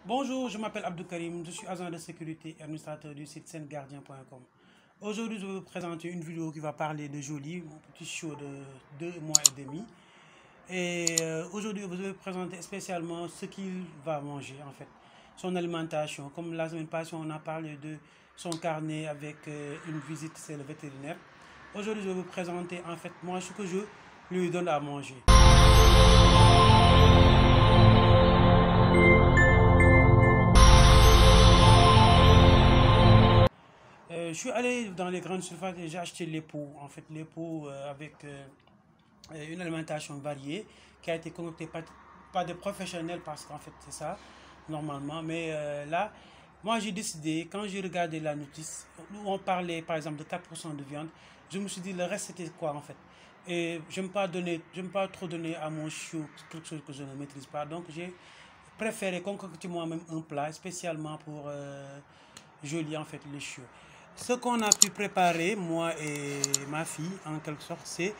Bonjour, je m'appelle Abdou Karim, je suis agent de sécurité et administrateur du site saintgardien.com. Aujourd'hui, je vais vous présenter une vidéo qui va parler de Jolie, mon petit chiot de 2 mois et demi. Et aujourd'hui, je vais vous présenter spécialement ce qu'il va manger, en fait, son alimentation. Comme la semaine passée, on a parlé de son carnet avec une visite chez le vétérinaire. Aujourd'hui, je vais vous présenter, en fait, moi, ce que je lui donne à manger. Je suis allé dans les grandes surfaces et j'ai acheté les pots. En fait, les pots avec une alimentation variée qui a été concoctée par des professionnels parce qu'en fait, c'est ça, normalement. Mais là, moi, j'ai décidé, quand j'ai regardé la notice, où on parlait par exemple de 4% de viande, je me suis dit, le reste, c'était quoi en fait? Et je n'aime pas trop donner à mon chiot quelque chose que je ne maîtrise pas. Donc, j'ai préféré concocter moi-même un plat spécialement pour Jolie, en fait, le chiot. Ce qu'on a pu préparer, moi et ma fille, en quelque sorte, c'est...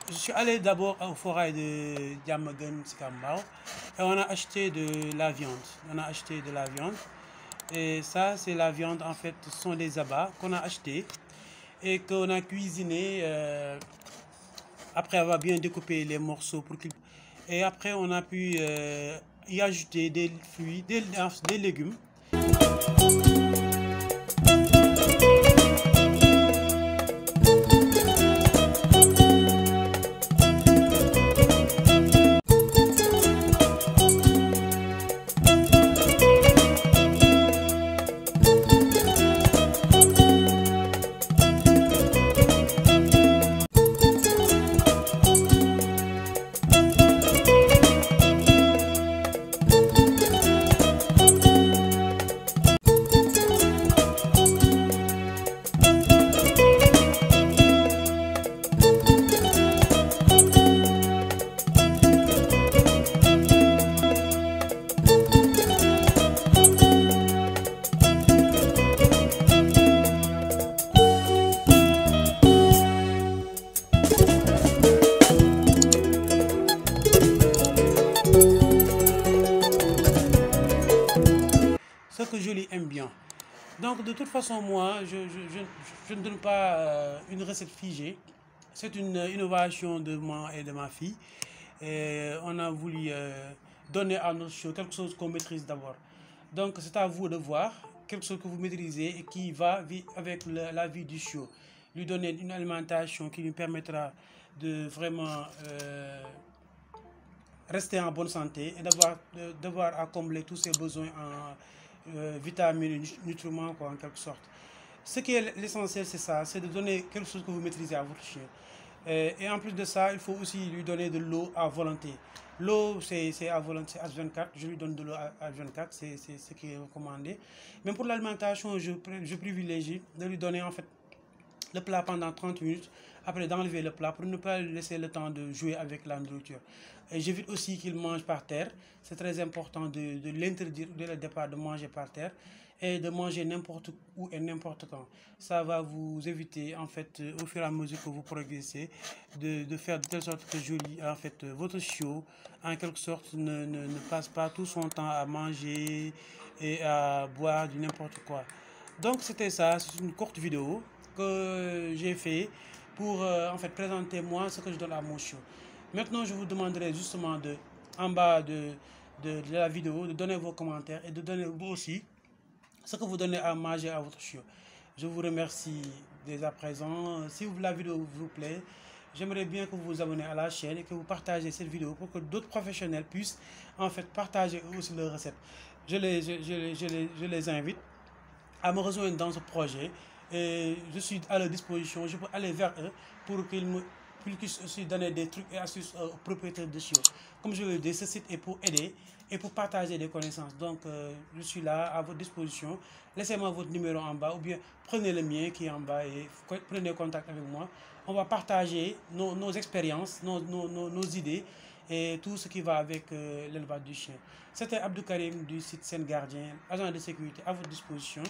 Je suis allé d'abord au forêt de Diamaguène Sikambao et on a acheté de la viande. On a acheté de la viande. Et ça, c'est la viande, en fait, ce sont des abats qu'on a achetés et qu'on a cuisiné après avoir bien découpé les morceaux pour qu'ils... Et après, on a pu y ajouter des fruits, des légumes. Ce que Jolie aime bien. Donc de toute façon, moi, je ne donne pas une recette figée. C'est une innovation de moi et de ma fille. Et on a voulu donner à notre chiot quelque chose qu'on maîtrise d'abord. Donc c'est à vous de voir quelque chose que vous maîtrisez et qui va avec la vie du chiot. Lui donner une alimentation qui lui permettra de vraiment rester en bonne santé et d'avoir à combler tous ses besoins en vitamines, nutriments, quoi, en quelque sorte. Ce qui est l'essentiel, c'est ça, c'est de donner quelque chose que vous maîtrisez à votre chien. Et en plus de ça, il faut aussi lui donner de l'eau à volonté. L'eau, c'est à volonté, H24. Je lui donne de l'eau à H24, c'est ce qui est recommandé. Mais pour l'alimentation, je privilégie de lui donner en fait le plat pendant 30 minutes, après d'enlever le plat pour ne pas laisser le temps de jouer avec la nourriture. Et j'évite aussi qu'il mange par terre. C'est très important de l'interdire dès le départ de manger par terre et de manger n'importe où et n'importe quand. Ça va vous éviter, en fait, au fur et à mesure que vous progressez, de faire de telle sorte que Jolie, en fait, votre chiot, en quelque sorte, ne passe pas tout son temps à manger et à boire du n'importe quoi. Donc c'était ça, c'est une courte vidéo que j'ai fait pour en fait présenter moi ce que je donne à mon chiot. Maintenant, je vous demanderai justement en bas de la vidéo de donner vos commentaires et de donner vous aussi ce que vous donnez à manger à votre chiot. Je vous remercie dès à présent. Si la vidéo vous plaît, j'aimerais bien que vous vous abonnez à la chaîne et que vous partagez cette vidéo pour que d'autres professionnels puissent en fait partager aussi leurs recettes. Je les invite à me rejoindre dans ce projet et je suis à leur disposition. Je peux aller vers eux pour qu'ils puissent aussi donner des trucs et astuces aux propriétaires de chiots. Comme je le dis, ce site est pour aider et pour partager des connaissances. Donc je suis là à votre disposition. Laissez-moi votre numéro en bas ou bien prenez le mien qui est en bas et prenez contact avec moi. On va partager nos expériences, nos idées et tout ce qui va avec l'élevage du chien. C'était Abdou Karim du site Saint-Gardien, agent de sécurité à votre disposition.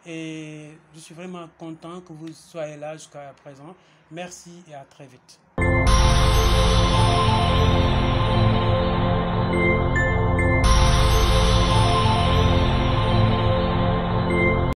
Et je suis vraiment content que vous soyez là jusqu'à présent. Merci et à très vite.